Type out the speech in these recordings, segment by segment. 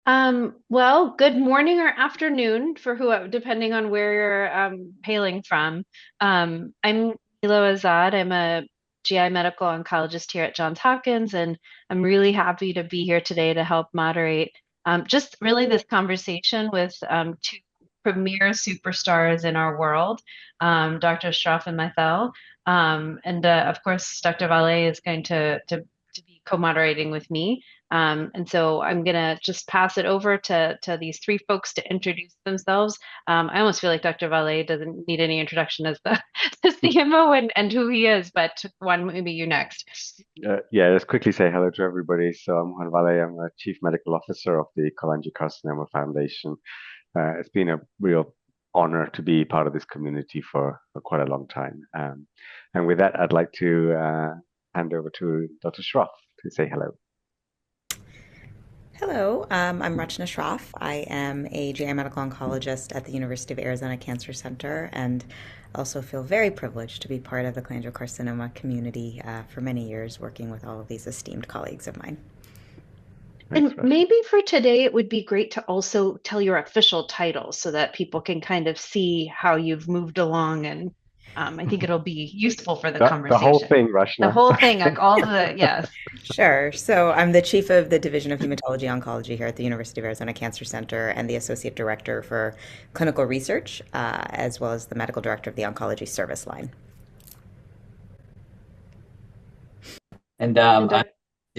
Well, good morning or afternoon for who, depending on where you're hailing from. I'm Nilo Azad. I'm a GI medical oncologist here at Johns Hopkins, and I'm really happy to be here today to help moderate just really this conversation with two premier superstars in our world, Dr. Shroff and Maithel. And of course, Dr. Vale is going to be co-moderating with me. And so I'm gonna just pass it over to these three folks to introduce themselves. I almost feel like Dr. Valet doesn't need any introduction as the CMO and who he is, but one maybe you next. Yeah, let's quickly say hello to everybody. So I'm Juan Vale. I'm the Chief Medical Officer of the Cholangiocarcinoma Foundation. It's been a real honor to be part of this community for quite a long time. And with that, I'd like to hand over to Dr. Shroff to say hello. Hello, I'm Rachna Shroff. I am a GI medical oncologist at the University of Arizona Cancer Center and also feel very privileged to be part of the cholangiocarcinoma community for many years, working with all of these esteemed colleagues of mine. Thanks, And Rachna. maybe for today, it would be great to also tell your official title so that people can kind of see how you've moved along. And I think it'll be useful for the The whole conversation. thing, The Rachna. whole thing, like all the, yes. Sure. So I'm the chief of the Division of Hematology Oncology here at the University of Arizona Cancer Center and the associate director for clinical research, as well as the medical director of the oncology service line. And And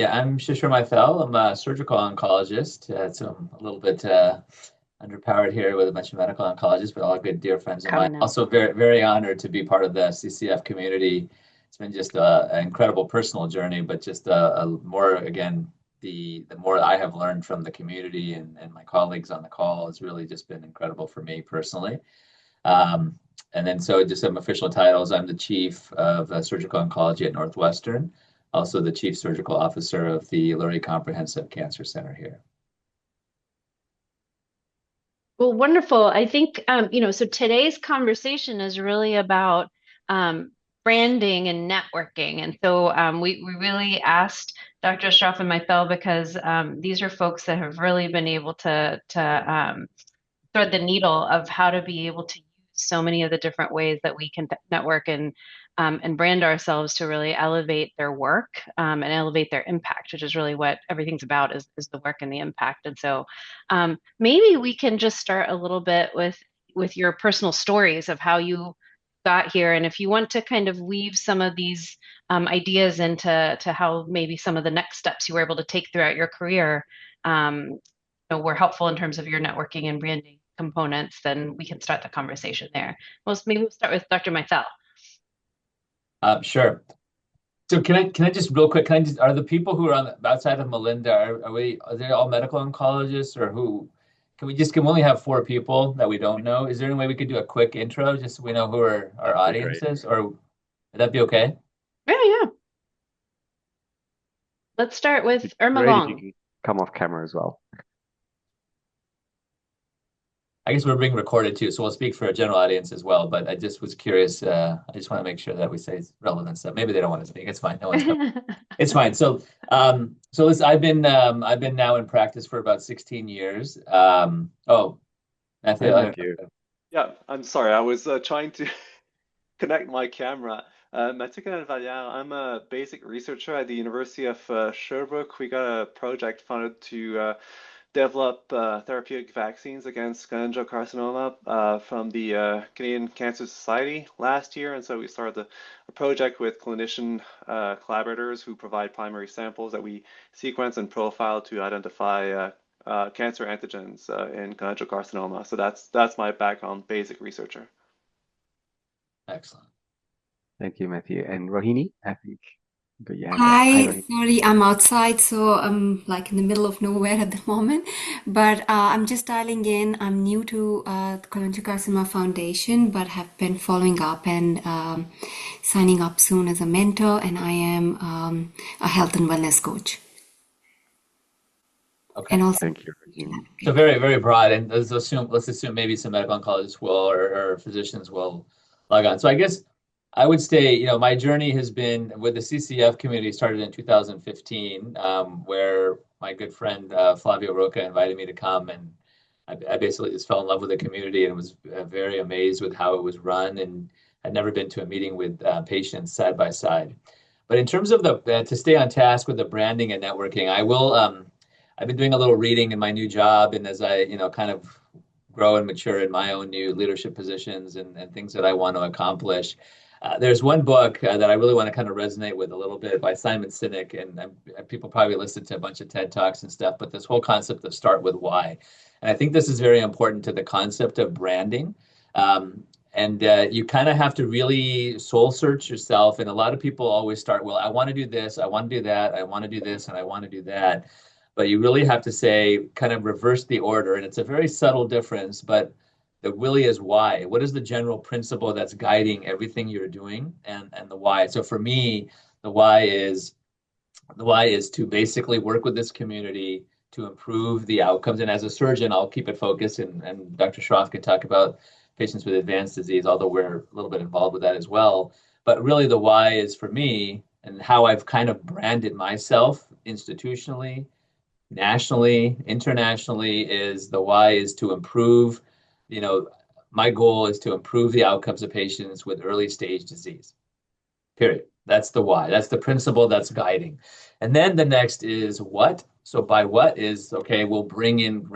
I'm Shishir Maithel. I'm a surgical oncologist. So I'm a little bit underpowered here with a bunch of medical oncologists, but all good dear friends of mine. coming up. Also very, very honored to be part of the CCF community. It's been just an incredible personal journey, but just a more, again, the more I have learned from the community and my colleagues on the call has really just been incredible for me personally. And then so just some official titles. I'm the chief of surgical oncology at Northwestern, also the chief surgical officer of the Lurie Comprehensive Cancer Center here. Well, wonderful. I think, so today's conversation is really about um, branding and networking. And so we really asked Dr. Shroff and Maithel because these are folks that have really been able to thread the needle of how to be able to use so many of the different ways that we can network and brand ourselves to really elevate their work and elevate their impact, which is really what everything's about is the work and the impact. And so maybe we can just start a little bit with your personal stories of how you got here, and if you want to kind of weave some of these ideas into how maybe some of the next steps you were able to take throughout your career were helpful in terms of your networking and branding components, then we can start the conversation there. Well, maybe we'll start with Dr. Maithel. Sure. So can I just real quick, are the people who are on the outside of Melinda, are they all medical oncologists or who? Can we only have four people that we don't know? Is there any way we could do a quick intro just so we know who our That'd be audience great. is? Or would that be okay? Yeah, yeah. Let's start It'd be with Irma great if you Long. can come off camera as well. I guess we're being recorded too, so we'll speak for a general audience as well. But I just was curious. I just want to make sure that we say relevant stuff. Maybe they don't want to speak. It's fine. No one's coming. It's fine. So listen, I've been now in practice for about 16 years. Hi, Matthew, Matthew. Yeah, I'm sorry. I was trying to connect my camera. Maithel Valliere, I'm a basic researcher at the University of Sherbrooke. We got a project funded to develop therapeutic vaccines against cholangiocarcinoma from the Canadian Cancer Society last year. And so we started a project with clinician collaborators who provide primary samples that we sequence and profile to identify cancer antigens in cholangiocarcinoma. So that's my background, basic researcher. excellent. Thank you, Matthew. And Rohini, I think you got your hand up. Hi, Hi, Rohini. sorry, I'm outside, so I'm like in the middle of nowhere at the moment. But I'm just dialing in. I'm new to the Cholangiocarcinoma Foundation, but have been following up and signing up soon as a mentor, and I am a health and wellness coach. Okay. And also, Thank you, Rohini. So very, very broad, and let's assume maybe some medical oncologists will or physicians will log on. So I guess I would say, my journey has been with the CCF community started in 2015, where my good friend Flavio Roca invited me to come, and I basically just fell in love with the community and was very amazed with how it was run, and I'd never been to a meeting with patients side by side. But in terms of the to stay on task with the branding and networking, I will. I've been doing a little reading in my new job, and as I kind of grow and mature in my own new leadership positions and things that I want to accomplish. There's one book that I really want to kind of resonate with a little bit by Simon Sinek, and people probably listen to a bunch of TED Talks and stuff, but this whole concept of start with why. And I think this is very important to the concept of branding. And you kind of have to really soul search yourself. And a lot of people always start, well, I want to do this, I want to do that, I want to do this, and I want to do that. But you really have to say, kind of reverse the order. And it's a very subtle difference, but the really is why. What is the general principle that's guiding everything you're doing, and the why? So for me, the why is to basically work with this community to improve the outcomes. And as a surgeon, I'll keep it focused, and Dr. Shroff can talk about patients with advanced disease, although we're a little bit involved with that as well. But really the why is for me, and how I've kind of branded myself institutionally, nationally, internationally, is the why is to improve, my goal is to improve the outcomes of patients with early stage disease. Period. That's the why. That's the principle that's guiding. And then the next is what. So by what is, okay, we'll bring in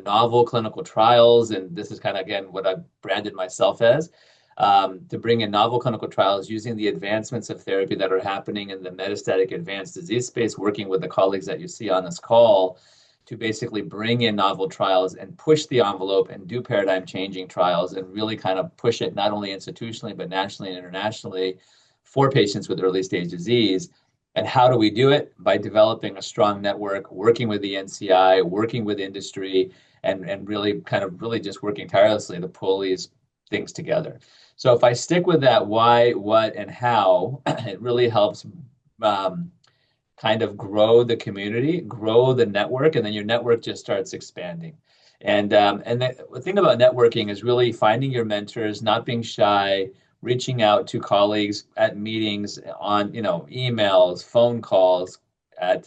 novel clinical trials. And this is kind of, again, what I've branded myself as, to bring in novel clinical trials using the advancements of therapy that are happening in the metastatic advanced disease space, working with the colleagues that you see on this call to basically bring in novel trials and push the envelope and do paradigm changing trials and really kind of push it not only institutionally, but nationally and internationally for patients with early stage disease. And how do we do it? By developing a strong network, working with the NCI, working with industry, and really just working tirelessly to pull these things together. So if I stick with that why, what, and how, it really helps kind of grow the community, grow the network, and then your network just starts expanding. And the thing about networking is really finding your mentors, not being shy, reaching out to colleagues at meetings, on emails, phone calls, at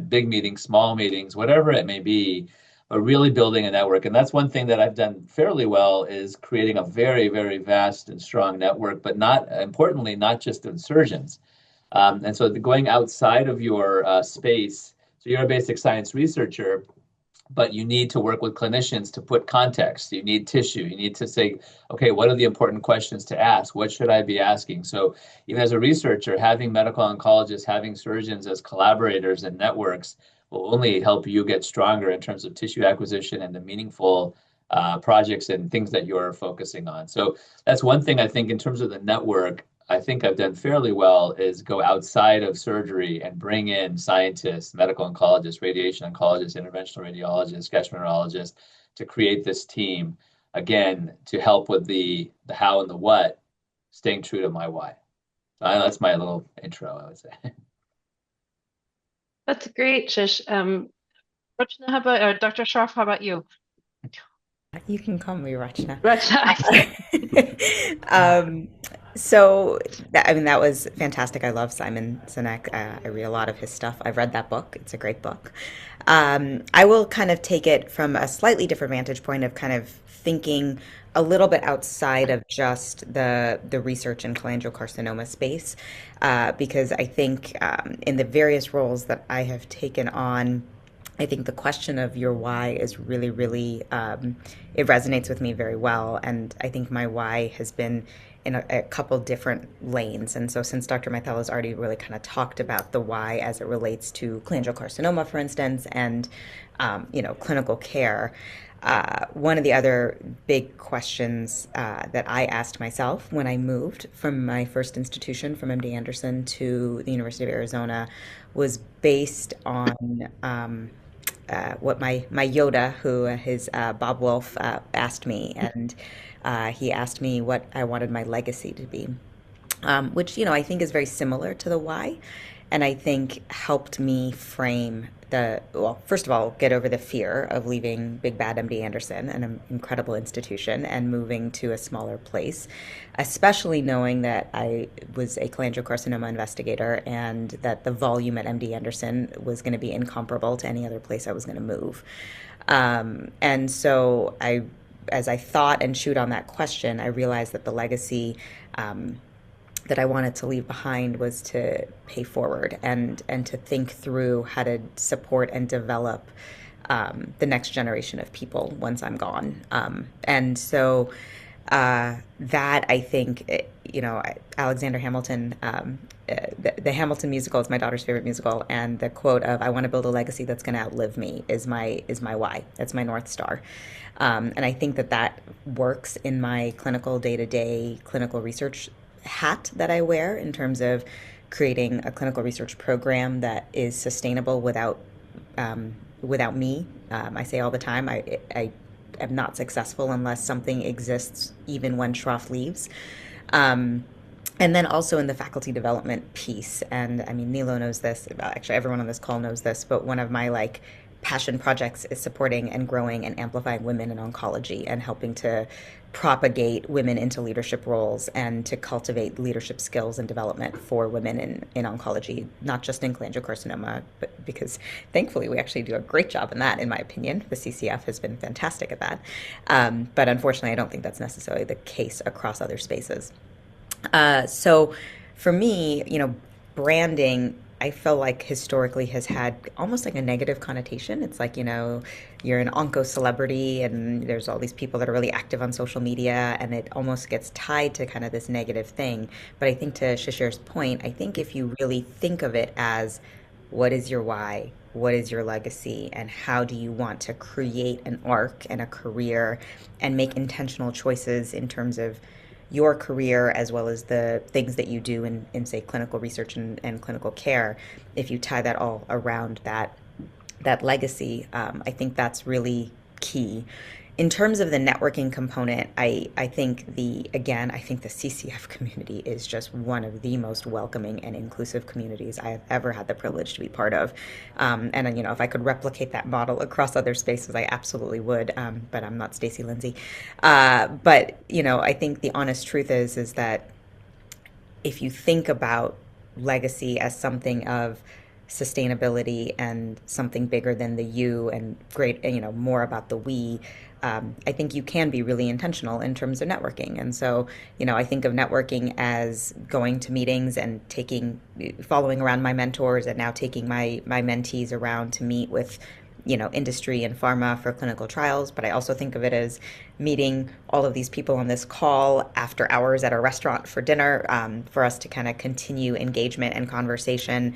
big meetings, small meetings, whatever it may be, but really building a network. And that's one thing that I've done fairly well, is creating a very, very vast and strong network, but importantly, not just in surgeons. And so going outside of your space, so you're a basic science researcher, but you need to work with clinicians to put context. You need tissue. You need to say, okay, what are the important questions to ask? What should I be asking? So even as a researcher, having medical oncologists, having surgeons as collaborators and networks will only help you get stronger in terms of tissue acquisition and the meaningful projects and things that you're focusing on. So that's one thing I think in terms of the network, I think I've done fairly well, is go outside of surgery and bring in scientists, medical oncologists, radiation oncologists, interventional radiologists, gastroenterologists, to create this team, again, to help with the how and the what, staying true to my why. So that's my little intro, I would say. That's great, Shish. Rachna, how about Dr. Shroff? How about you? You can call me Rachna. Rachna. So, that was fantastic. I love Simon Sinek. I read a lot of his stuff. I've read that book. It's a great book. I will kind of take it from a slightly different vantage point of kind of thinking a little bit outside of just the research and cholangiocarcinoma space, because I think in the various roles that I have taken on, I think the question of your why is really, really, it resonates with me very well. And I think my why has been in a couple different lanes. And so since Dr. Maithel has already really kind of talked about the why as it relates to cholangiocarcinoma, for instance, and, clinical care, one of the other big questions that I asked myself when I moved from my first institution, from MD Anderson to the University of Arizona, was based on what my Yoda, who his Bob Wolf, asked me, and he asked me what I wanted my legacy to be, which I think is very similar to the why. and I think helped me frame well, first of all, get over the fear of leaving Big Bad MD Anderson, an incredible institution, and moving to a smaller place, especially knowing that I was a cholangiocarcinoma investigator and that the volume at MD Anderson was going to be incomparable to any other place I was going to move. And so as I thought and chewed on that question, I realized that the legacy that I wanted to leave behind was to pay forward and to think through how to support and develop the next generation of people once I'm gone. And so that I think, Alexander Hamilton, the Hamilton musical is my daughter's favorite musical, and the quote of "I want to build a legacy that's going to outlive me" is my why. That's my North Star. And I think that works in my clinical day-to-day clinical research hat that I wear in terms of creating a clinical research program that is sustainable without me. I say all the time, I am not successful unless something exists even when Shroff leaves. And then also in the faculty development piece, and I mean, Nilo knows this, actually everyone on this call knows this, but one of my passion projects is supporting and growing and amplifying women in oncology and helping to propagate women into leadership roles and to cultivate leadership skills and development for women in oncology, not just in cholangiocarcinoma, but because thankfully we actually do a great job in that, in my opinion. The CCF has been fantastic at that. But unfortunately, I don't think that's necessarily the case across other spaces. So for me, branding, I feel like historically has had almost like a negative connotation. It's like, you're an onco celebrity and there's all these people that are really active on social media, and it almost gets tied to kind of this negative thing. But I think, to Shishir's point, I think if you really think of it as what is your why, what is your legacy, and how do you want to create an arc and a career and make intentional choices in terms of your career as well as the things that you do in say clinical research and clinical care, if you tie that all around that legacy, I think that's really key. In terms of the networking component, I think the CCF community is just one of the most welcoming and inclusive communities I have ever had the privilege to be part of. And if I could replicate that model across other spaces, I absolutely would. But I'm not Stacy Lindsay. But I think the honest truth is that if you think about legacy as something of sustainability and something bigger than the you and great, more about the we, I think you can be really intentional in terms of networking. And so, I think of networking as going to meetings and following around my mentors, and now taking my mentees around to meet with industry and pharma for clinical trials. But I also think of it as meeting all of these people on this call after hours at a restaurant for dinner, for us to kind of continue engagement and conversation,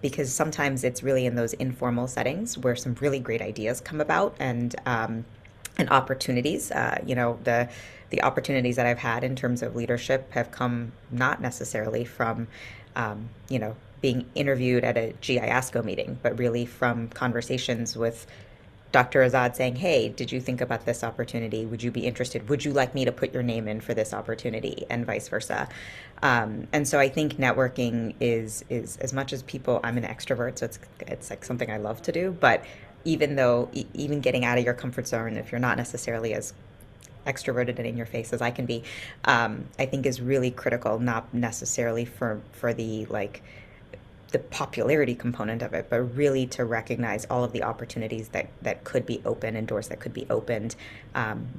because sometimes it's really in those informal settings where some really great ideas come about, and opportunities. The opportunities that I've had in terms of leadership have come not necessarily from, being interviewed at a GIASCO meeting, but really from conversations with Dr. Azad saying, "Hey, did you think about this opportunity? Would you be interested? Would you like me to put your name in for this opportunity?" And vice versa. And so I think networking is as much as people. I'm an extrovert, so it's like something I love to do. But even getting out of your comfort zone, if you're not necessarily as extroverted and in your face as I can be, I think is really critical. Not necessarily for the popularity component of it, but really to recognize all of the opportunities that could be open, and doors that could be opened,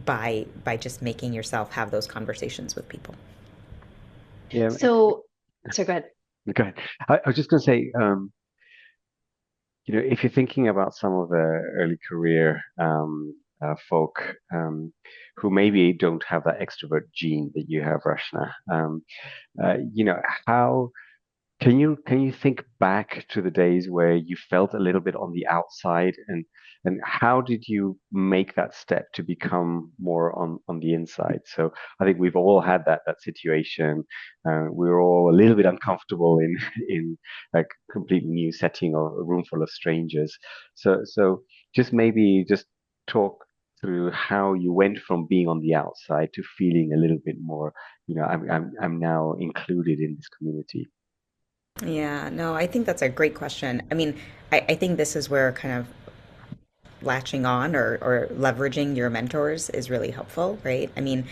by just making yourself have those conversations with people. Yeah. So go ahead. Go ahead. I was just going to say, if you're thinking about some of the early career folk who maybe don't have that extrovert gene that you have, Rachna, how can you think back to the days where you felt a little bit on the outside, and how did you make that step to become more on the inside? So I think we've all had that situation. We were all a little bit uncomfortable in in a completely new setting or a room full of strangers. So just talk through how you went from being on the outside to feeling a little bit more, I'm now included in this community. Yeah, no, I think that's a great question. I mean, I think this is where kind of latching on or leveraging your mentors is really helpful, right? I mean,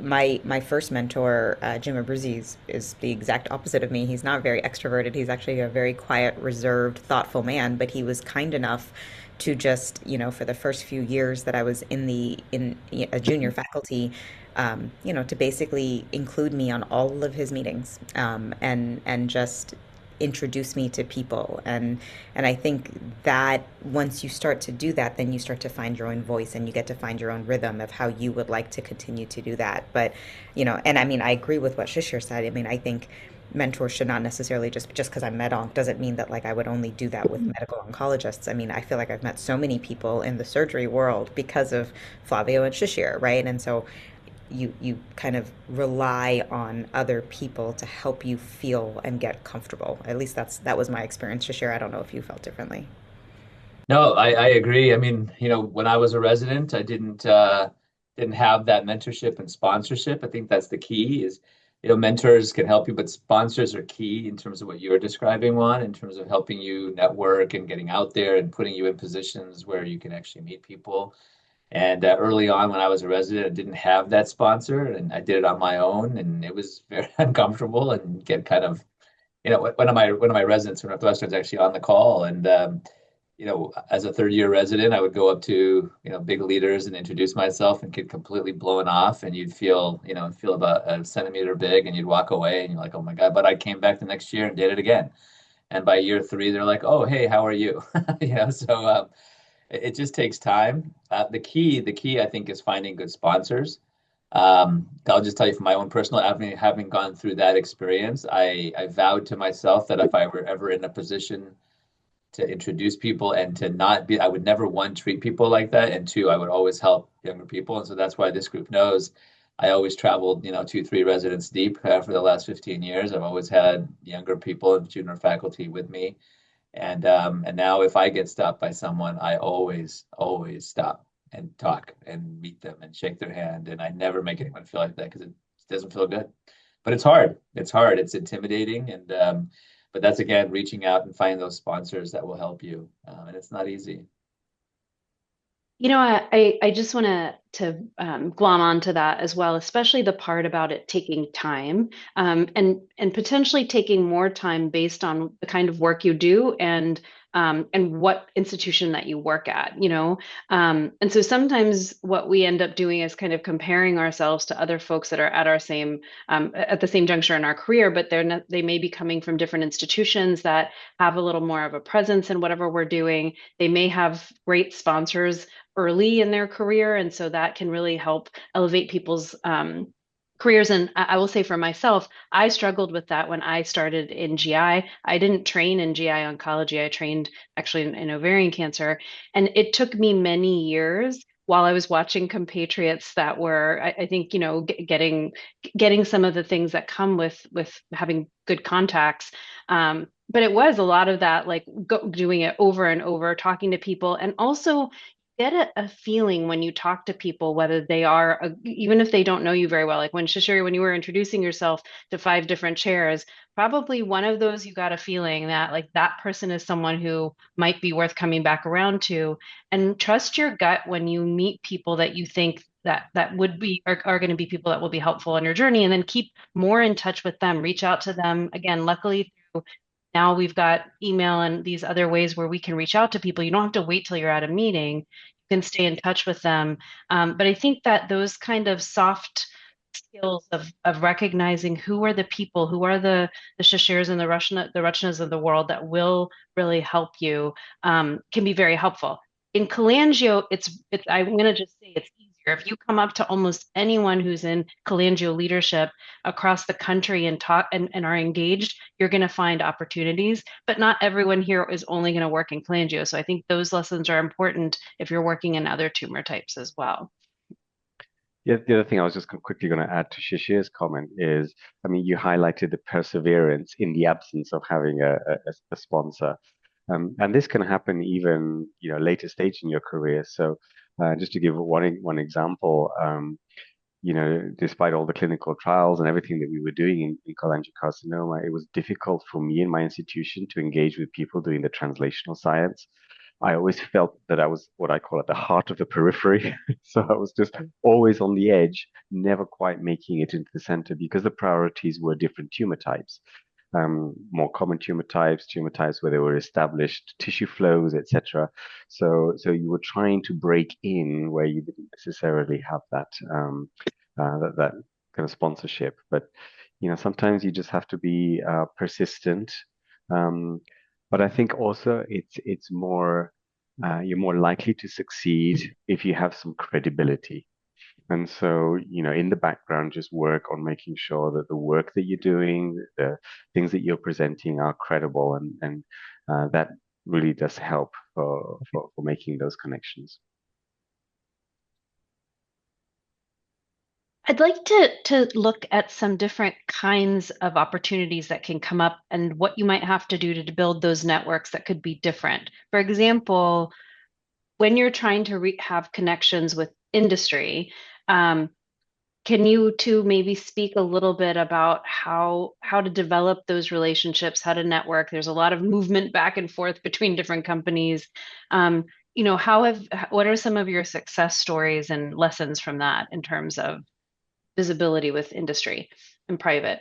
my first mentor, Jim Abruzzi, is the exact opposite of me. He's not very extroverted. He's actually a very quiet, reserved, thoughtful man, but he was kind enough to just, for the first few years that I was in a junior faculty, to basically include me on all of his meetings, and just introduce me to people. And I think that once you start to do that, then you start to find your own voice and you get to find your own rhythm of how you would like to continue to do that. But, and I mean, I agree with what Shishir said. I mean, I think mentors should not necessarily just because I'm med onc doesn't mean that like I would only do that with medical oncologists. I mean, I feel like I've met so many people in the surgery world because of Flavio and Shishir, right? And so you kind of rely on other people to help you feel and get comfortable. At least that was my experience to share. I don't know if you felt differently. No, I agree. I mean, when I was a resident, I didn't have that mentorship and sponsorship. I think that's the key is, mentors can help you, but sponsors are key in terms of what you're describing, Juan, in terms of helping you network and getting out there and putting you in positions where you can actually meet people. And early on, when I was a resident, I didn't have that sponsor, and I did it on my own, and it was very uncomfortable and get kind of, one of my residents from Northwestern is actually on the call, and as a third year resident, I would go up to, big leaders and introduce myself and get completely blown off. And you'd feel about a centimeter big and you'd walk away and you're like, oh my God. But I came back the next year and did it again. And by year three, they're like, oh, hey, how are you? So it just takes time. The key, I think, is finding good sponsors. I'll just tell you from my own personal, having gone through that experience, I vowed to myself that if I were ever in a position to introduce people and to not be, I would never, one, treat people like that, and two, I would always help younger people. And so that's why this group knows I always traveled, 2, 3 residents deep for the last 15 years. I've always had younger people and junior faculty with me. And now if I get stopped by someone, I always stop and talk and meet them and shake their hand. And I never make anyone feel like that because it doesn't feel good. But it's hard. It's hard. It's intimidating. But that's again reaching out and finding those sponsors that will help you. And it's not easy. I just want to glom onto that as well, especially the part about it taking time, and potentially taking more time based on the kind of work you do and what institution that you work at, and so sometimes what we end up doing is kind of comparing ourselves to other folks that are at the same juncture in our career, but they may be coming from different institutions that have a little more of a presence in whatever we're doing. They may have great sponsors early in their career. And so that can really help elevate people's careers. And I will say for myself, I struggled with that when I started in GI. I didn't train in GI oncology. I trained actually in ovarian cancer. And it took me many years while I was watching compatriots that were, I think, getting some of the things that come with having good contacts. But it was a lot of that, like doing it over and over, talking to people, and also get a feeling when you talk to people, whether they are, even if they don't know you very well. Like when Shishir, when you were introducing yourself to 5 different chairs, probably one of those you got a feeling that like that person is someone who might be worth coming back around to. And trust your gut when you meet people that you think that would be are going to be people that will be helpful on your journey, and then keep more in touch with them. Reach out to them. Again, luckily through now we've got email and these other ways where we can reach out to people. You don't have to wait till you're at a meeting. You can stay in touch with them. But I think that those kind of soft skills of recognizing who are the people, who are the Shishirs and the Rachnas of the world that will really help you, can be very helpful. In cholangio, I'm going to just say it's easier. If you come up to almost anyone who's in cholangio leadership across the country and talk and are engaged, you're going to find opportunities. But not everyone here is only going to work in cholangio. So I think those lessons are important if you're working in other tumor types as well. Yeah, the other thing I was just quickly going to add to Shishir's comment is, I mean, you highlighted the perseverance in the absence of having a sponsor. And this can happen even, later stage in your career. So just to give one example, despite all the clinical trials and everything that we were doing in cholangiocarcinoma, it was difficult for me and my institution to engage with people doing the translational science. I always felt that I was what I call at the heart of the periphery. So I was just always on the edge, never quite making it into the center because the priorities were different tumor types. More common tumor types where there were established tissue flows, etc. So you were trying to break in where you didn't necessarily have that kind of sponsorship. But sometimes you just have to be persistent. Um, but I think also it's more you're more likely to succeed if you have some credibility. And so, in the background, just work on making sure that the work that you're doing, the things that you're presenting are credible, and that really does help for making those connections. I'd like to look at some different kinds of opportunities that can come up and what you might have to do to build those networks that could be different. For example, when you're trying to have connections with industry, can you two maybe speak a little bit about how to develop those relationships, how to network? There's a lot of movement back and forth between different companies. What are some of your success stories and lessons from that in terms of visibility with industry and private?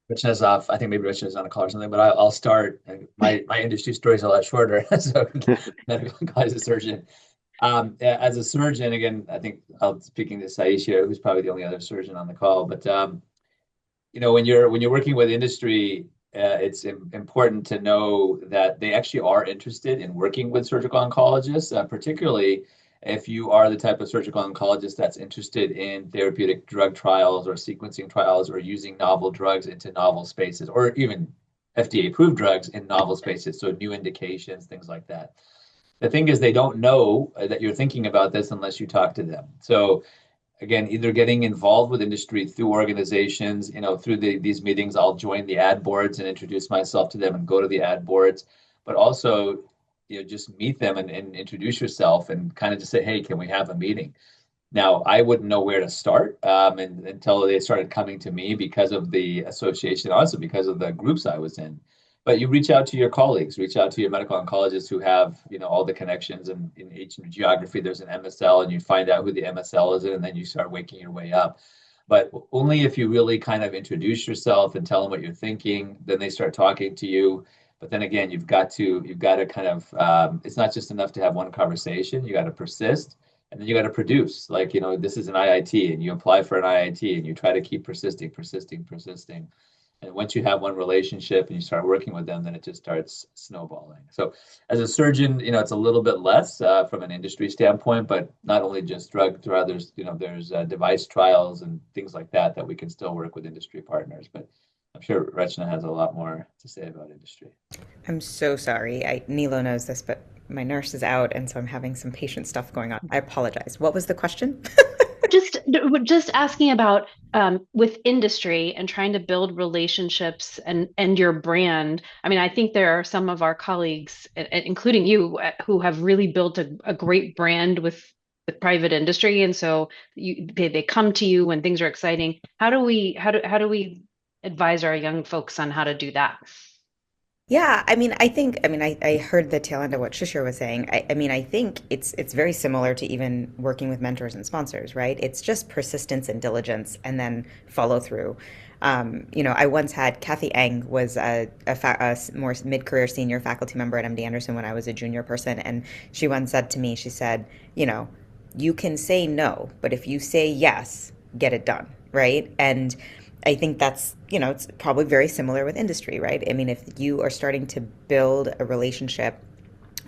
Rachna's off. I think maybe Rachna's on a call or something, but I'll start. My industry story is a lot shorter. So medical oncology surgeon. As a surgeon, again, I think I'm speaking to Saisha, who's probably the only other surgeon on the call. But when you're working with industry, it's important to know that they actually are interested in working with surgical oncologists, particularly if you are the type of surgical oncologist that's interested in therapeutic drug trials or sequencing trials or using novel drugs into novel spaces, or even FDA-approved drugs in novel spaces, so new indications, things like that. The thing is, they don't know that you're thinking about this unless you talk to them. So again, either getting involved with industry through organizations, through these meetings, I'll join the ad boards and introduce myself to them and go to the ad boards, but also just meet them and introduce yourself and kind of just say, hey, can we have a meeting? Now, I wouldn't know where to start until they started coming to me because of the association, also because of the groups I was in. But you reach out to your colleagues, reach out to your medical oncologists who have, all the connections. And in each geography, there's an MSL, and you find out who the MSL is, and then you start waking your way up. But only if you really kind of introduce yourself and tell them what you're thinking, then they start talking to you. But then again, you've got to kind of, it's not just enough to have one conversation. You got to persist, and then you got to produce. Like, this is an IIT, and you apply for an IIT, and you try to keep persisting. And once you have one relationship and you start working with them, then it just starts snowballing. So as a surgeon, it's a little bit less from an industry standpoint, but not only just drug trials, there's device trials and things like that we can still work with industry partners. But I'm sure Rachna has a lot more to say about industry. I'm so sorry. Nilo knows this, but my nurse is out, and so I'm having some patient stuff going on. I apologize. What was the question? Just asking about with industry and trying to build relationships and your brand. I mean, I think there are some of our colleagues, including you, who have really built a great brand with private industry, and so they come to you when things are exciting. How do we advise our young folks on how to do that? Yeah, I heard the tail end of what Shishir was saying. I think it's very similar to even working with mentors and sponsors, right? It's just persistence and diligence, and then follow through. I once had Kathy Eng was a more mid-career senior faculty member at MD Anderson when I was a junior person, and she once said to me, she said, you can say no, but if you say yes, get it done, right? And I think that's, it's probably very similar with industry, right? I mean, if you are starting to build a relationship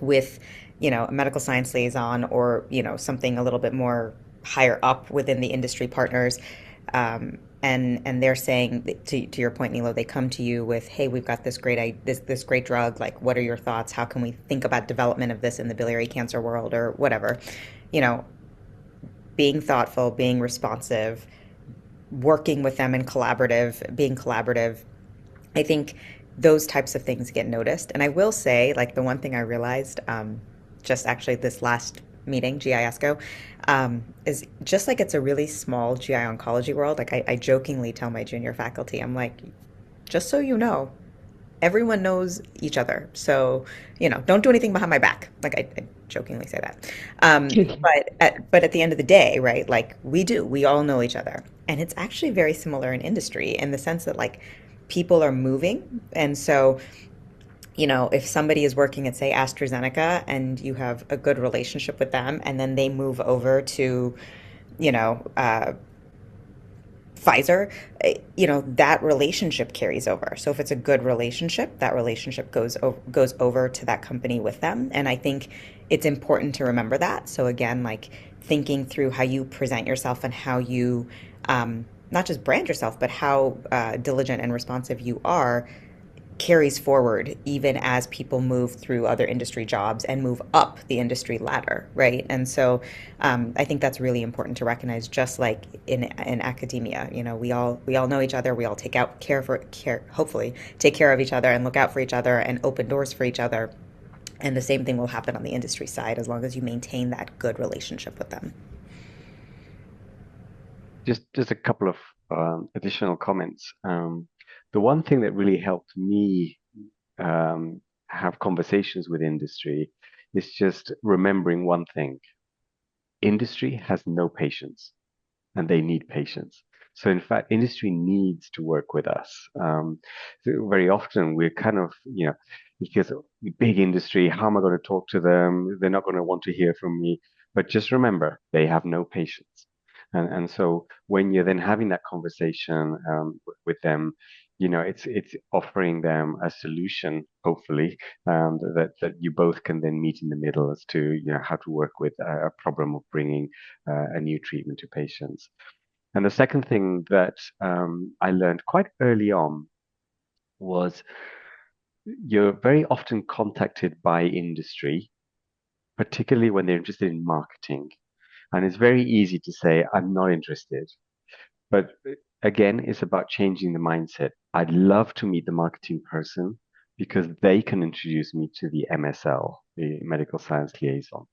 with, a medical science liaison or, something a little bit more higher up within the industry partners, and they're saying, to your point, Nilo, they come to you with, hey, we've got this great drug. Like, what are your thoughts? How can we think about development of this in the biliary cancer world or whatever? Being thoughtful, being responsive, working with them and being collaborative. I think those types of things get noticed. And I will say, like, the one thing I realized just actually this last meeting, GISCO, is just like it's a really small GI oncology world. Like I jokingly tell my junior faculty, I'm like, just so you know, everyone knows each other. So, don't do anything behind my back. Like I jokingly say that. But at the end of the day, right? Like we all know each other. And it's actually very similar in industry in the sense that like people are moving. And so, if somebody is working at, say, AstraZeneca and you have a good relationship with them and then they move over to, you know, uh, Pfizer, that relationship carries over. So if it's a good relationship, that relationship goes over to that company with them. And I think it's important to remember that. So again, like thinking through how you present yourself and how you not just brand yourself, but how diligent and responsive you are carries forward even as people move through other industry jobs and move up the industry ladder, right? And so I think that's really important to recognize. Just like in academia, we all know each other. We all hopefully take care of each other and look out for each other and open doors for each other. And the same thing will happen on the industry side as long as you maintain that good relationship with them. Just a couple of additional comments. The one thing that really helped me have conversations with industry is just remembering one thing. Industry has no patience, and they need patience. So in fact, industry needs to work with us. So very often we're kind of, because big industry, how am I going to talk to them? They're not going to want to hear from me. But just remember, they have no patience. And so when you're then having that conversation with them, it's offering them a solution, hopefully, that you both can then meet in the middle as to, how to work with a problem of bringing a new treatment to patients. And the second thing that I learned quite early on was you're very often contacted by industry, particularly when they're interested in marketing. And it's very easy to say, I'm not interested. But again, it's about changing the mindset. I'd love to meet the marketing person because they can introduce me to the MSL, the medical science liaison.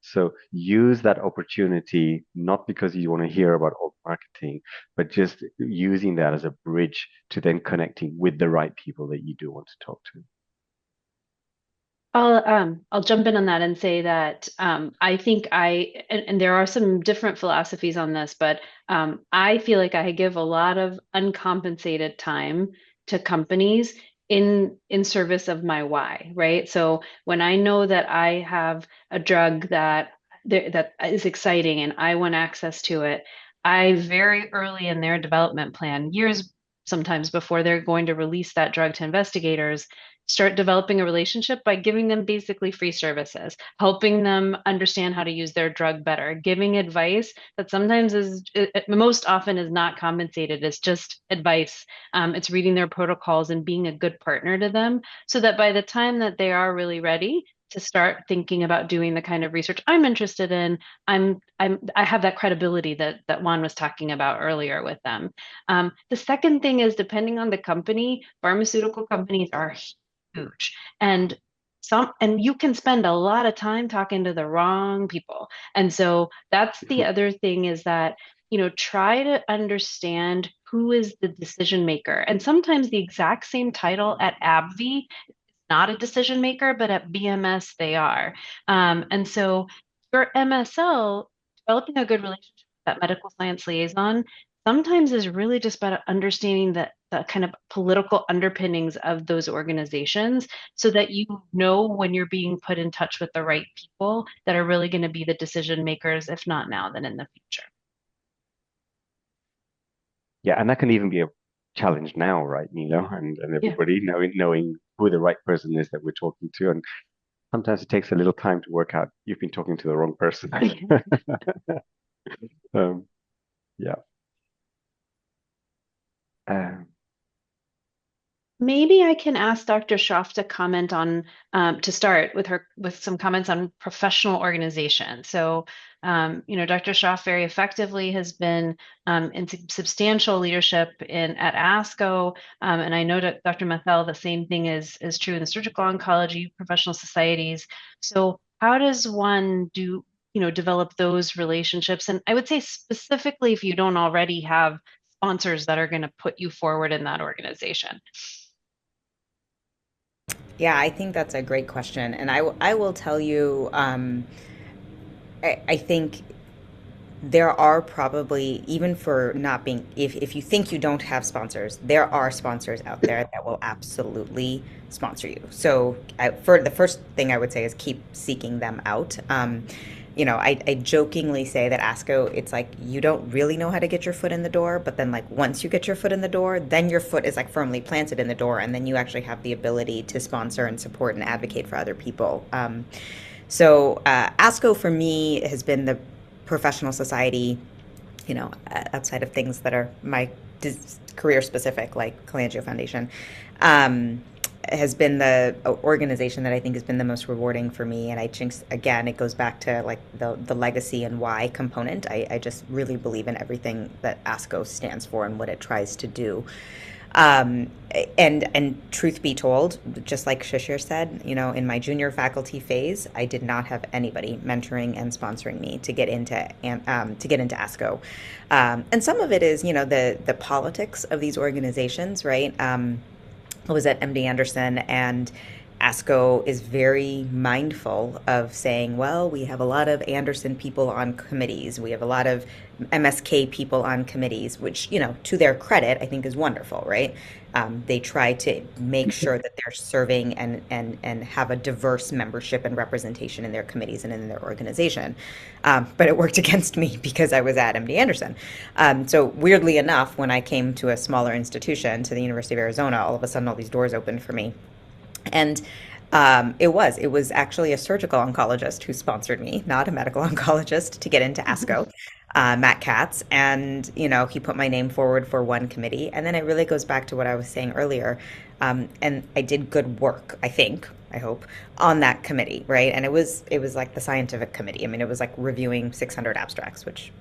So use that opportunity, not because you want to hear about all marketing, but just using that as a bridge to then connecting with the right people that you do want to talk to. I'll jump in on that and say that I think and there are some different philosophies on this, but I feel like I give a lot of uncompensated time to companies in service of my why, right? So when I know that I have a drug that is exciting and I want access to it, I very early in their development plan, years sometimes before they're going to release that drug to investigators, start developing a relationship by giving them basically free services, helping them understand how to use their drug better, giving advice that sometimes most often is not compensated. It's just advice. It's reading their protocols and being a good partner to them so that by the time that they are really ready to start thinking about doing the kind of research I'm interested in, I have that credibility that Juan was talking about earlier with them. The second thing is, depending on the company, pharmaceutical companies are huge. And you can spend a lot of time talking to the wrong people. And so that's the other thing, is that, try to understand who is the decision maker. And sometimes the exact same title at AbbVie is not a decision maker, but at BMS they are. And so your MSL, developing a good relationship with that medical science liaison sometimes is really just about understanding the kind of political underpinnings of those organizations so that you know when you're being put in touch with the right people that are really going to be the decision makers, if not now, then in the future. Yeah, and that can even be a challenge now, right, Nilo, and everybody knowing who the right person is that we're talking to. And sometimes it takes a little time to work out you've been talking to the wrong person. um, yeah. Maybe I can ask Dr. Shroff to comment on, to start with some comments on professional organization. So, Dr. Shroff very effectively has been in substantial leadership at ASCO, and I know that Dr. Maithel, the same thing is true in the surgical oncology professional societies. So, how does one develop those relationships. And I would say specifically if you don't already have sponsors that are going to put you forward in that organization. Yeah, I think that's a great question. And I will tell you, I think there are probably, even for not being, if you think you don't have sponsors, there are sponsors out there that will absolutely sponsor you. So for the first thing I would say is keep seeking them out. I jokingly say that ASCO, it's like you don't really know how to get your foot in the door, but then like once you get your foot in the door, then your foot is like firmly planted in the door, and then you actually have the ability to sponsor and support and advocate for other people. ASCO for me has been the professional society, outside of things that are my career specific, like Cholangio Foundation, has been the organization that I think has been the most rewarding for me. And I think, again, it goes back to like the legacy and why component. I just really believe in everything that ASCO stands for and what it tries to do. Um, and truth be told, just like Shishir said, in my junior faculty phase, I did not have anybody mentoring and sponsoring me to get into ASCO. And some of it is, the politics of these organizations, right? I was at MD Anderson, and ASCO is very mindful of saying, well, we have a lot of Anderson people on committees. We have a lot of MSK people on committees, which, to their credit, I think is wonderful, right? They try to make sure that they're serving and have a diverse membership and representation in their committees and in their organization. But it worked against me because I was at MD Anderson. So weirdly enough, when I came to a smaller institution, to the University of Arizona, all of a sudden all these doors opened for me. And it was actually a surgical oncologist who sponsored me, not a medical oncologist, to get into ASCO, Matt Katz. And, he put my name forward for one committee. And then it really goes back to what I was saying earlier. And I did good work, I hope, on that committee, right? And it was like the scientific committee. I mean, it was like reviewing 600 abstracts, which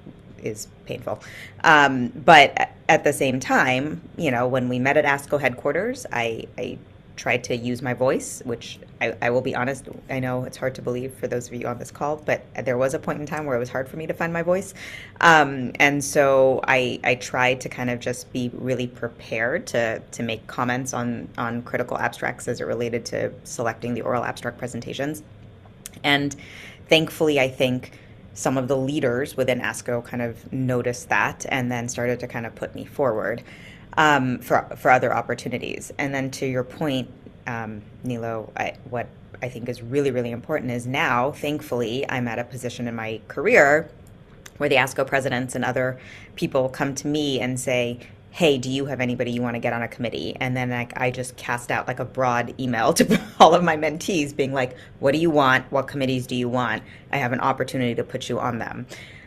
is painful. But at the same time, when we met at ASCO headquarters, I tried to use my voice, which I will be honest, I know it's hard to believe for those of you on this call, but there was a point in time where it was hard for me to find my voice. And so I tried to kind of just be really prepared to make comments on critical abstracts as it related to selecting the oral abstract presentations. And thankfully, I think some of the leaders within ASCO kind of noticed that and then started to kind of put me forward for other opportunities. And then to your point, Nilo, what I think is really, really important is now, thankfully, I'm at a position in my career where the ASCO presidents and other people come to me and say, hey, do you have anybody you want to get on a committee? And then I just cast out like a broad email to all of my mentees being like, what do you want? What committees do you want? I have an opportunity to put you on them.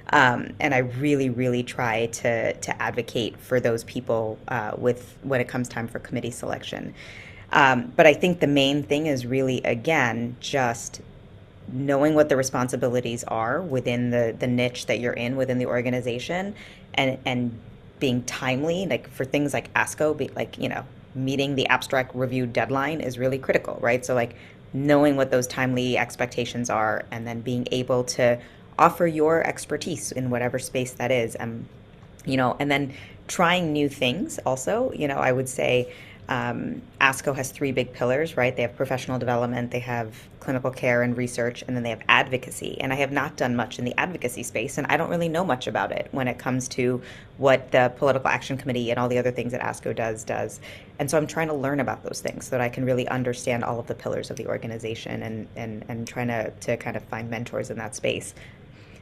And I really, really try to advocate for those people when it comes time for committee selection. But I think the main thing is really, again, just knowing what the responsibilities are within the niche that you're in within the organization, and being timely, like for things like ASCO, meeting the abstract review deadline is really critical, right? So like knowing what those timely expectations are, and then being able to offer your expertise in whatever space that is. And then trying new things also. I would say ASCO has three big pillars, right? They have professional development, they have clinical care and research, and then they have advocacy. And I have not done much in the advocacy space, and I don't really know much about it when it comes to what the Political Action Committee and all the other things that ASCO does. And so I'm trying to learn about those things so that I can really understand all of the pillars of the organization, and trying to kind of find mentors in that space.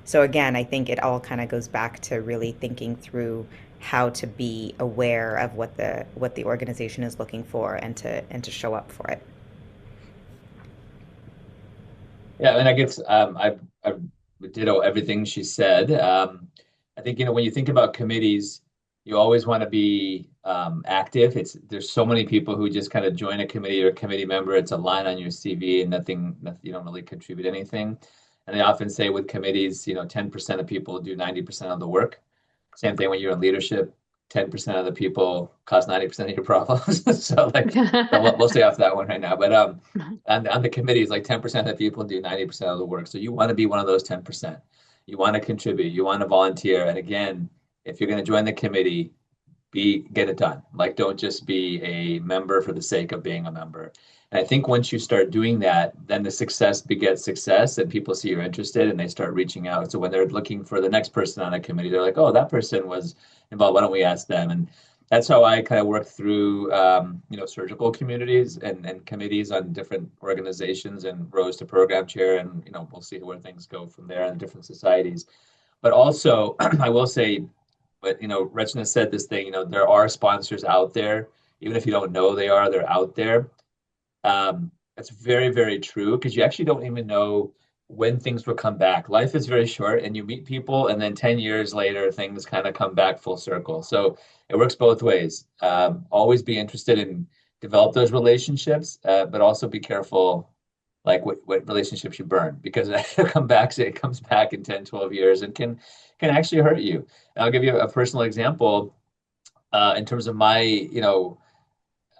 So again, I think it all kind of goes back to really thinking through how to be aware of what the organization is looking for, and to show up for it. Yeah, and I guess I ditto everything she said. I think when you think about committees, you always want to be active. There's so many people who just kind of join a committee or a committee member. It's a line on your CV, and nothing, you don't really contribute anything. And they often say with committees, 10% of people do 90% of the work. Same thing when you're in leadership. 10% of the people cause 90% of your problems. So like, we'll stay off that one right now. But on the committees, like 10% of the people do 90% of the work. So you want to be one of those 10%. You want to contribute. You want to volunteer. And again, if you're going to join the committee, get it done. Like, don't just be a member for the sake of being a member. And I think once you start doing that, then the success begets success, and people see you're interested and they start reaching out. So when they're looking for the next person on a committee, they're like, oh, that person was involved. Why don't we ask them? And that's how I kind of work through, surgical communities and committees on different organizations and rose to program chair. And, we'll see where things go from there in different societies. But also, I will say, but Rachna said this thing, there are sponsors out there, even if you don't know they're out there. That's very, very true because you actually don't even know when things will come back. Life is very short and you meet people and then 10 years later, things kind of come back full circle. So it works both ways. Always be interested in develop those relationships, but also be careful like what relationships you burn because it comes back in 10, 12 years and can actually hurt you. And I'll give you a personal example in terms of my,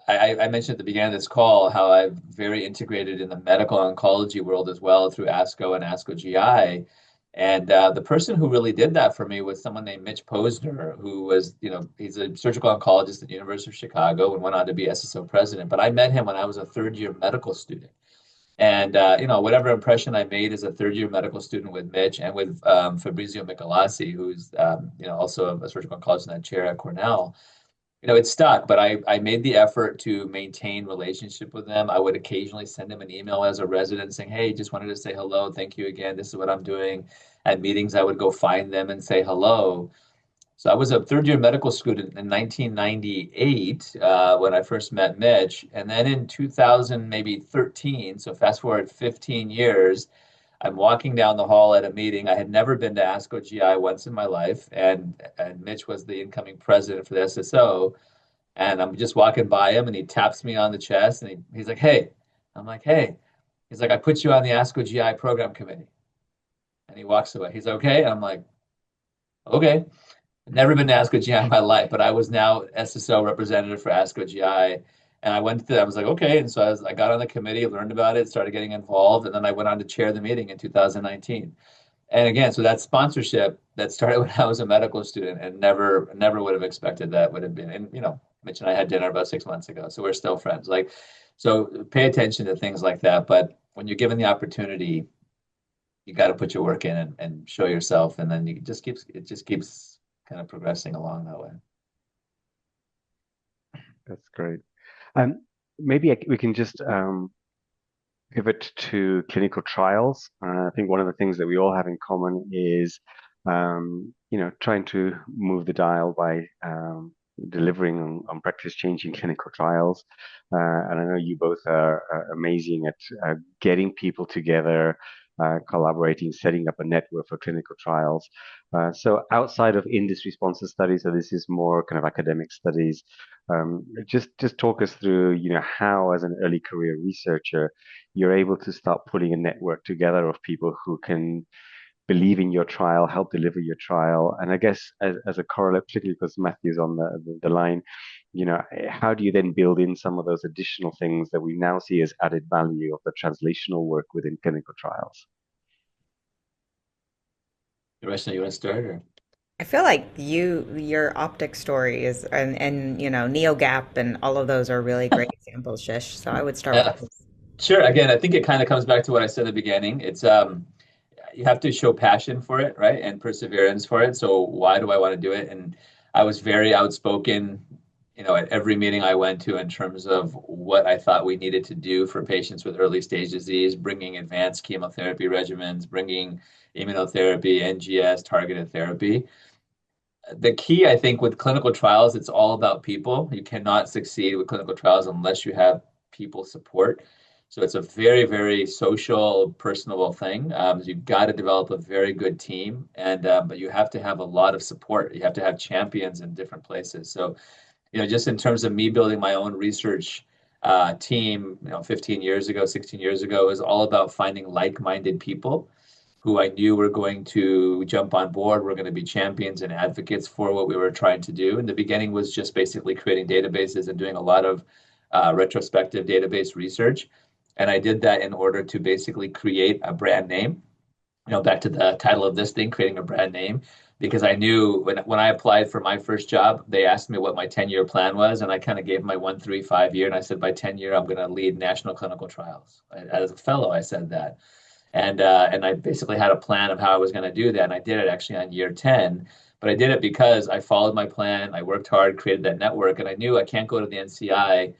I mentioned at the beginning of this call how I'm very integrated in the medical oncology world as well through ASCO and ASCO GI. And the person who really did that for me was someone named Mitch Posner, who was, he's a surgical oncologist at the University of Chicago and went on to be SSO president. But I met him when I was a third-year medical student. And whatever impression I made as a third-year medical student with Mitch and with Fabrizio Michelasi, who's also a surgical oncologist in that chair at Cornell, it stuck. But I made the effort to maintain relationship with them. I would occasionally send them an email as a resident saying, "Hey, just wanted to say hello. Thank you again. This is what I'm doing." At meetings, I would go find them and say hello. So I was a third-year medical student in 1998 when I first met Mitch, and then in 2000, maybe 13. So fast forward 15 years, I'm walking down the hall at a meeting. I had never been to ASCO GI once in my life, and Mitch was the incoming president for the SSO, and I'm just walking by him, and he taps me on the chest, and he's like, "Hey," I'm like, "Hey," he's like, "I put you on the ASCO GI program committee," and he walks away. He's okay, and I'm like, "Okay." Never been to ASCO GI in my life, but I was now SSO representative for ASCO GI. And I was like, okay. And so I got on the committee, learned about it, started getting involved. And then I went on to chair the meeting in 2019. And again, so that sponsorship that started when I was a medical student and never would have expected that would have been. And, Mitch and I had dinner about 6 months ago. So we're still friends. So pay attention to things like that. But when you're given the opportunity, you got to put your work in and show yourself. And then it just keeps kind of progressing along that way. That's great. Maybe we can just pivot to clinical trials. I think one of the things that we all have in common is, trying to move the dial by delivering on practice-changing clinical trials. And I know you both are amazing at getting people together, collaborating, setting up a network for clinical trials. So outside of industry-sponsored studies, so this is more kind of academic studies. Just talk us through, how as an early career researcher, you're able to start putting a network together of people who can believe in your trial, help deliver your trial. And I guess as a correlate, particularly because Matthew's on the line, how do you then build in some of those additional things that we now see as added value of the translational work within clinical trials? Rachna, you want to start or? I feel like your optic story is and NeoGap and all of those are really great examples, Shish. So I would start with those. Sure. Again, I think it kind of comes back to what I said at the beginning. It's you have to show passion for it, right? And perseverance for it. So why do I want to do it? And I was very outspoken, at every meeting I went to in terms of what I thought we needed to do for patients with early stage disease, bringing advanced chemotherapy regimens, bringing immunotherapy, NGS, targeted therapy. The key, I think, with clinical trials, it's all about people. You cannot succeed with clinical trials unless you have people support. So it's a very, very social, personable thing. You've got to develop a very good team, but you have to have a lot of support. You have to have champions in different places. So, just in terms of me building my own research team, 15 years ago, 16 years ago, is all about finding like-minded people who I knew were going to jump on board, were going to be champions and advocates for what we were trying to do. In the beginning was just basically creating databases and doing a lot of retrospective database research. And I did that in order to basically create a brand name, back to the title of this thing, creating a brand name, because I knew when I applied for my first job, they asked me what my 10-year plan was, and I kind of gave my 1, 3, 5 year, and I said by 10-year I'm going to lead national clinical trials. As a fellow, I said that, and I basically had a plan of how I was going to do that, and I did it actually on year 10. But I did it because I followed my plan, I worked hard, created that network, and I knew I can't go to the NCI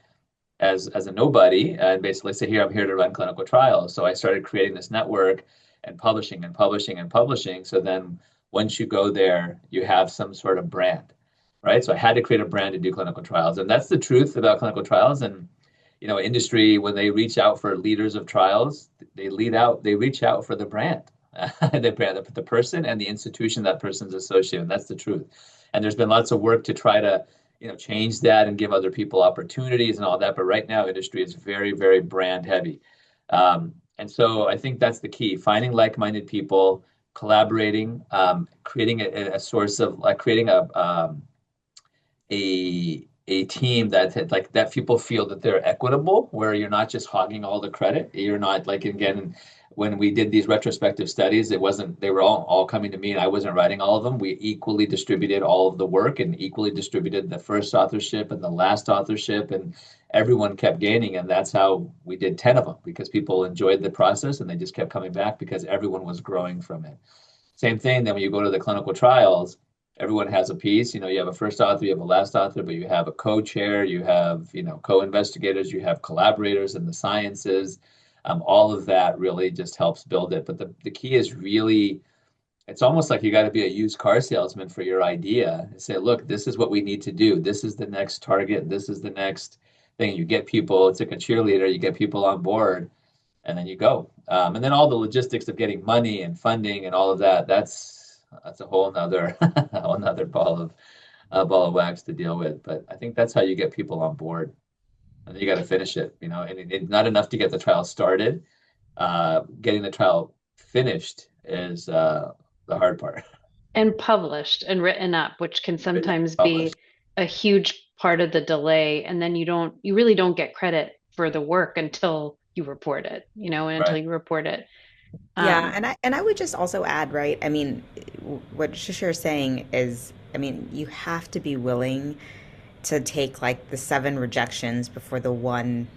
as a nobody and basically say, here, I'm here to run clinical trials. So I started creating this network and publishing and publishing and publishing. So then once you go there, you have some sort of brand, right? So I had to create a brand to do clinical trials. And that's the truth about clinical trials. And, industry, when they reach out for leaders of trials, they reach out for the brand, the person and the institution that person's associated with. That's the truth. And there's been lots of work to try to change that and give other people opportunities and all that. But right now, industry is very, very brand heavy. And so I think that's the key, finding like-minded people, collaborating, creating a source of creating a team that people feel that they're equitable, where you're not just hogging all the credit. You're not again, when we did these retrospective studies, they were all coming to me and I wasn't writing all of them. We equally distributed all of the work and equally distributed the first authorship and the last authorship, and everyone kept gaining. And that's how we did 10 of them, because people enjoyed the process and they just kept coming back because everyone was growing from it. Same thing, then when you go to the clinical trials, everyone has a piece. You have a first author, you have a last author, but you have a co-chair, you have, co-investigators, you have collaborators in the sciences. All of that really just helps build it. But the key is really, it's almost like you got to be a used car salesman for your idea and say, look, this is what we need to do. This is the next target. This is the next thing. You get people, it's like a cheerleader, you get people on board, and then you go. And then all the logistics of getting money and funding and all of that, that's a whole nother ball of wax to deal with. But I think that's how you get people on board. And then you got to finish it, and it's not enough to get the trial started. Getting the trial finished is the hard part. And published and written up, which can sometimes be Published. a huge part of the delay. And then you really don't get credit for the work until you report it, and until Right. you report it. Yeah, and I would just also add, right? I mean, what Shishir is saying is, I mean, you have to be willing to take like the 7 rejections before the one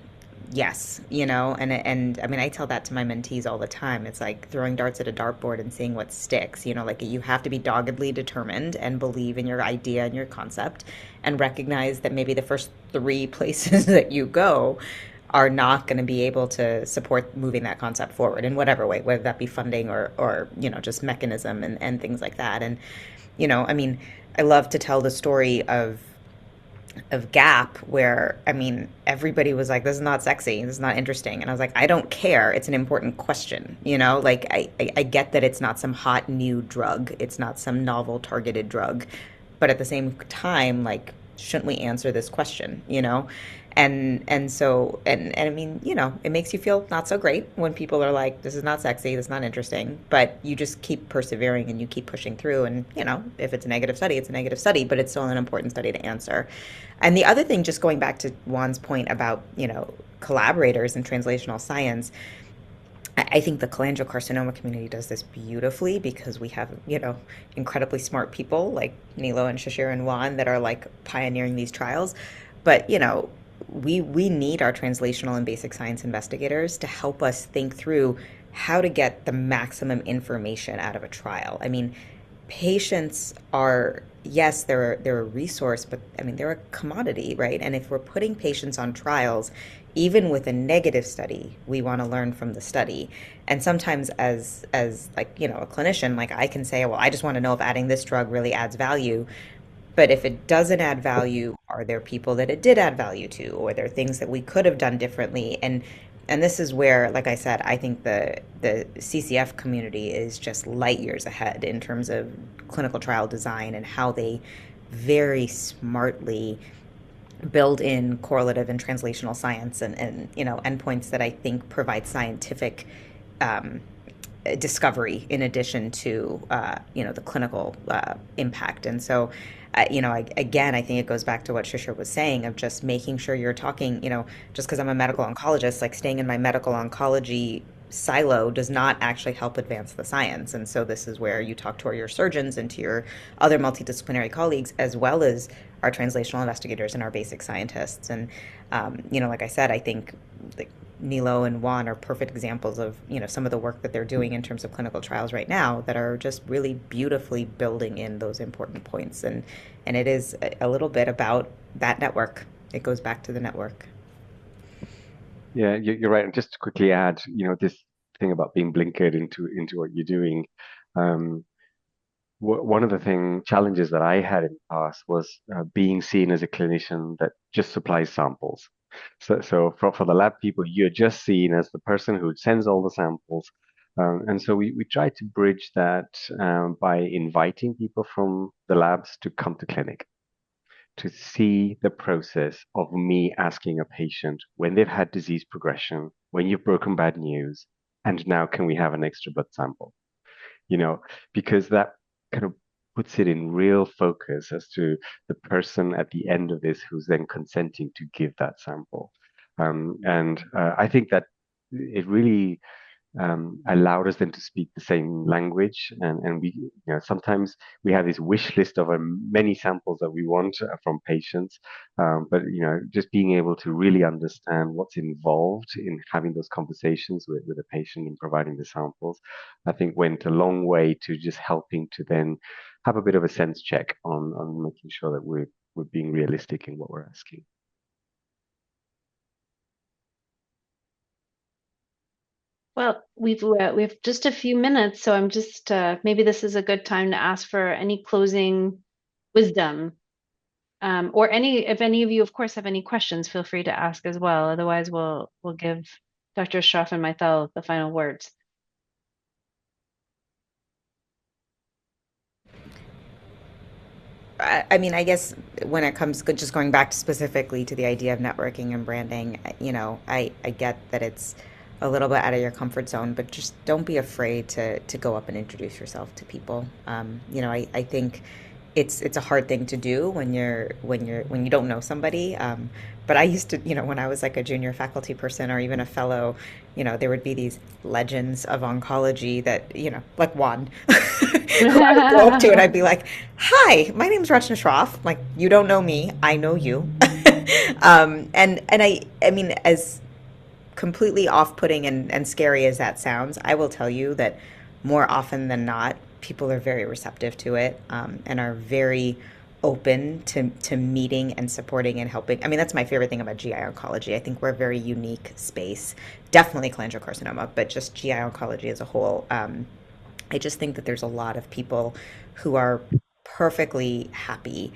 yes, and I mean, I tell that to my mentees all the time. It's like throwing darts at a dartboard and seeing what sticks, like you have to be doggedly determined and believe in your idea and your concept and recognize that maybe the first 3 places that you go are not going to be able to support moving that concept forward in whatever way, whether that be funding or just mechanism and things like that. And, I mean, I love to tell the story of Gap, where I mean everybody was like, this is not sexy, this is not interesting, and I was like, I don't care, it's an important question. Like I get that it's not some hot new drug, it's not some novel targeted drug, but at the same time, like, shouldn't we answer this question? And so I mean, it makes you feel not so great when people are like, this is not sexy, this is not interesting, but you just keep persevering and you keep pushing through. And if it's a negative study, it's a negative study, but it's still an important study to answer. And the other thing, just going back to Juan's point about collaborators in translational science, I think the cholangiocarcinoma community does this beautifully because we have, incredibly smart people like Nilo and Shishir and Juan that are like pioneering these trials. But, we need our translational and basic science investigators to help us think through how to get the maximum information out of a trial. I mean, patients are, yes, they're a resource, but I mean, they're a commodity, right? And if we're putting patients on trials, even with a negative study, we want to learn from the study. And sometimes as like, a clinician, like I can say, well, I just want to know if adding this drug really adds value. But if it doesn't add value, are there people that it did add value to, or are there things that we could have done differently? And this is where, like I said, I think the CCF community is just light years ahead in terms of clinical trial design and how they very smartly build in correlative and translational science and endpoints that I think provide scientific discovery in addition to the clinical impact. And so again, I think it goes back to what Shishir was saying of just making sure you're talking, just because I'm a medical oncologist, like staying in my medical oncology silo does not actually help advance the science. And so this is where you talk to your surgeons and to your other multidisciplinary colleagues, as well as our translational investigators and our basic scientists. And, like I said, I think like Nilo and Juan are perfect examples of, some of the work that they're doing in terms of clinical trials right now that are just really beautifully building in those important points. And it is a little bit about that network. It goes back to the network. Yeah, you're right. And just to quickly add, this thing about being blinkered into what you're doing. Um, One of the challenges that I had in the past was being seen as a clinician that just supplies samples. So for the lab people, you're just seen as the person who sends all the samples. And so we try to bridge that by inviting people from the labs to come to clinic to see the process of me asking a patient when they've had disease progression, when you've broken bad news, and now can we have an extra blood sample? Because that kind of puts it in real focus as to the person at the end of this who's then consenting to give that sample. And I think that it really allowed us then to speak the same language. And we, sometimes we have this wish list of many samples that we want from patients. But, just being able to really understand what's involved in having those conversations with a patient and providing the samples, I think went a long way to just helping to then have a bit of a sense check on making sure that we're being realistic in what we're asking. Well, we have just a few minutes, so I'm just maybe this is a good time to ask for any closing wisdom, or if any of you, of course, have any questions, feel free to ask as well. Otherwise, we'll give Dr. Shroff and Maithel the final words. I mean, I guess when it comes just going back specifically to the idea of networking and branding, I get that it's a little bit out of your comfort zone, but just don't be afraid to go up and introduce yourself to people. I think it's a hard thing to do when you don't know somebody. But I used to, when I was like a junior faculty person or even a fellow, there would be these legends of oncology that, like Juan, who I would go up to and I'd be like, "Hi, my name's Rachna Shroff. Like, you don't know me, I know you." And I mean, as completely off-putting and scary as that sounds, I will tell you that more often than not, people are very receptive to it, and are very open to meeting and supporting and helping. I mean, that's my favorite thing about GI oncology. I think we're a very unique space, definitely cholangiocarcinoma, but just GI oncology as a whole. I just think that there's a lot of people who are perfectly happy,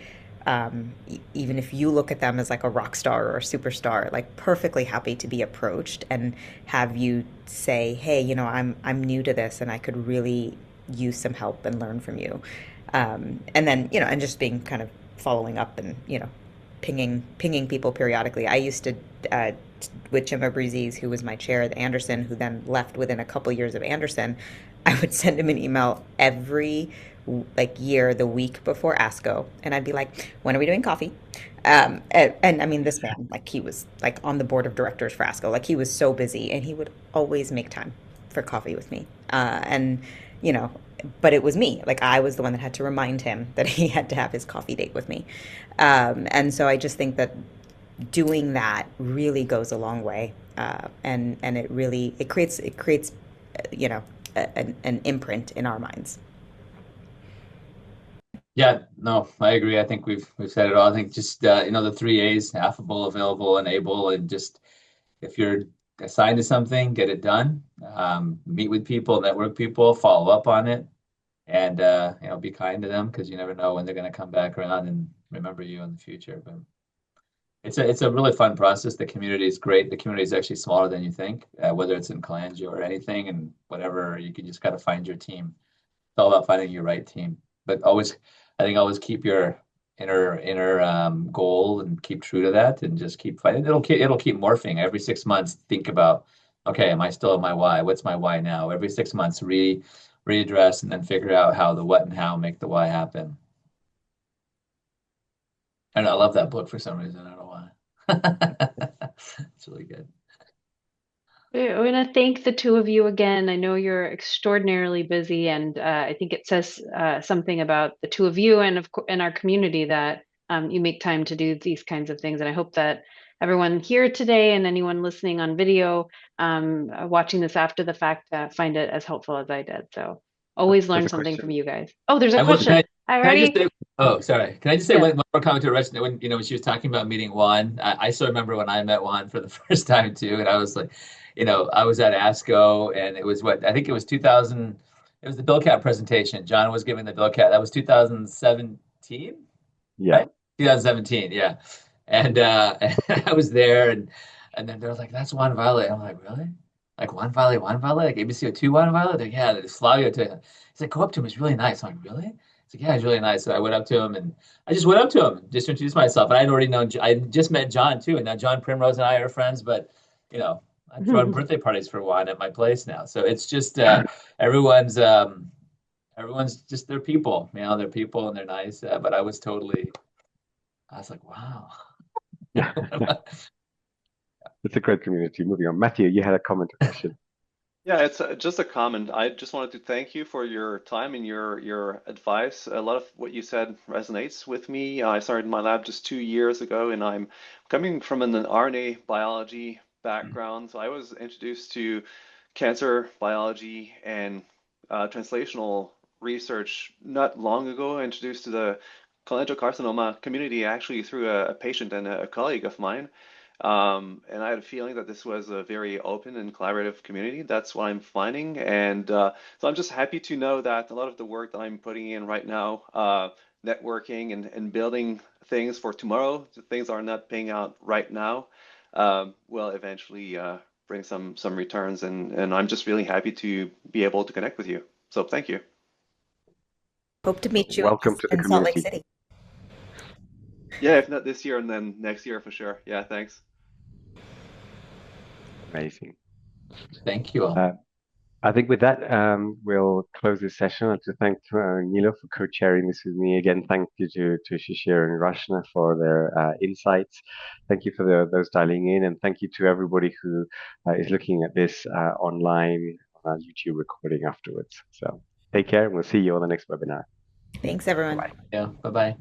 even if you look at them as like a rock star or a superstar, like perfectly happy to be approached and have you say, "Hey, I'm new to this and I could really use some help and learn from you." And then, and just being kind of following up and, pinging people periodically. I used to, with Jim Abrizi's, who was my chair at Anderson, who then left within a couple years of Anderson, I would send him an email every year, the week before ASCO, and I'd be like, "When are we doing coffee?" And I mean, this man, like, he was like on the board of directors for ASCO, like he was so busy, and he would always make time for coffee with me. And you know, but it was me. Like, I was the one that had to remind him that he had to have his coffee date with me. And so I just think that doing that really goes a long way, and it creates an imprint in our minds. Yeah, no, I agree. I think we've said it all. I think just the 3 A's: affable, available, and able. And just, if you're assigned to something, get it done. Meet with people, network people, follow up on it, and be kind to them, because you never know when they're going to come back around and remember you in the future. But it's a really fun process. The community is great. The community is actually smaller than you think, whether it's in cholangio or anything, and whatever. You can just got to find your team. It's all about finding your right team. But always keep your inner goal and keep true to that, and just keep fighting. It'll keep morphing every 6 months. Think about okay, am I still at my why? What's my why now? Every 6 months, readdress and then figure out how the what and how make the why happen. And I love that book for some reason. I don't know why. It's really good. I want to thank the two of you again. I know you're extraordinarily busy, and I think it says something about the two of you and and our community that you make time to do these kinds of things. And I hope that everyone here today and anyone listening on video, watching this after the fact, find it as helpful as I did. So always There's learn a something from question. you guys. Oh, there's a I will, question. I can I just already, say, oh, sorry. Can I just say yeah. one more comment to Rachna when, when she was talking about meeting Juan? I still remember when I met Juan for the first time too. And I was like, I was at ASCO and it was I think it was 2000, it was the BillCat presentation. John was giving the BillCat. That was 2017, Yeah. right? 2017, yeah. And I was there and then they're like, that's Juan Violet. I'm like, really? Like Juan Violet, like ABCO2 Juan Violet? Like, yeah, it's Flavio to he's like, go up to him, he's really nice. I'm like, really? He's like, yeah, he's really nice. So I went up to him and I just went up to him just to introduce myself. And I'd already known I just met John too. And now John Primrose and I are friends, but I'm throwing birthday parties for Juan at my place now. So it's just everyone's everyone's just they're people, they're people and they're nice. But I was like, wow. Yeah. It's a great community. Moving on. Matthew, you had a comment or question. Yeah, it's just a comment. I just wanted to thank you for your time and your advice. A lot of what you said resonates with me. I started my lab just 2 years ago, and I'm coming from an RNA biology background. So I was introduced to cancer biology and translational research not long ago. Introduced to the cholangiocarcinoma community actually through a patient and a colleague of mine. And I had a feeling that this was a very open and collaborative community. That's what I'm finding. And so I'm just happy to know that a lot of the work that I'm putting in right now, networking and building things for tomorrow, the things that are not paying out right now, will eventually bring some returns. And I'm just really happy to be able to connect with you. So thank you. Hope to meet you Welcome to the in Salt Lake community. City. Yeah, if not this year, and then next year for sure. Yeah, thanks. Amazing. Thank you all. I think with that, we'll close this session. I'd like to thank Nilo for co-chairing this with me. Again, thank you to Shishir and Rachna for their insights. Thank you for those dialing in, and thank you to everybody who is looking at this online on our YouTube recording afterwards. So take care, and we'll see you on the next webinar. Thanks, everyone. Bye. Yeah, bye-bye.